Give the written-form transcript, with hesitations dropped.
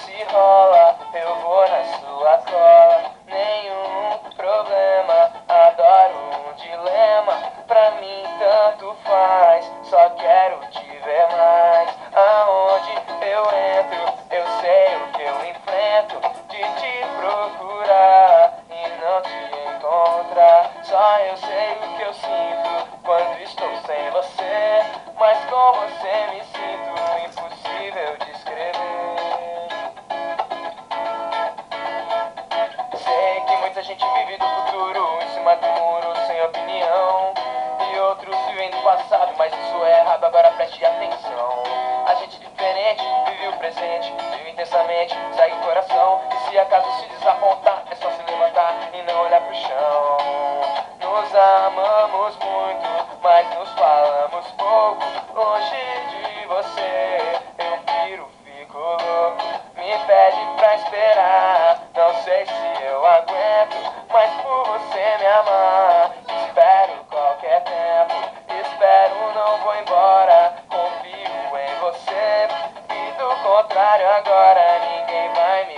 se rola, eu vou na sua cola. Nenhum problema, adoro um dilema. Pra mim tanto faz, só quero te ver mais. Aonde eu entro, eu sei o que eu enfrento. De te procurar e não te encontrar. Só eu sei o que eu sinto quando estou sem você. Mas com você me sinto impossível de escrever. Sei que muita gente vive do futuro em cima do muro, sem opinião. E outros vivem do passado, mas isso é errado, agora preste atenção. A gente diferente, vive o presente, vive intensamente, segue o coração. E se acaso se desapontar, é só se levantar e não olhar pro chão. Nos amamos muito, mas nos falamos pouco. Longe de você, eu piro, fico louco. Me pede pra esperar, não sei se eu aguento, mas por você me amar, espero qualquer tempo. Espero, não vou embora, confio em você. E do contrário agora ninguém vai me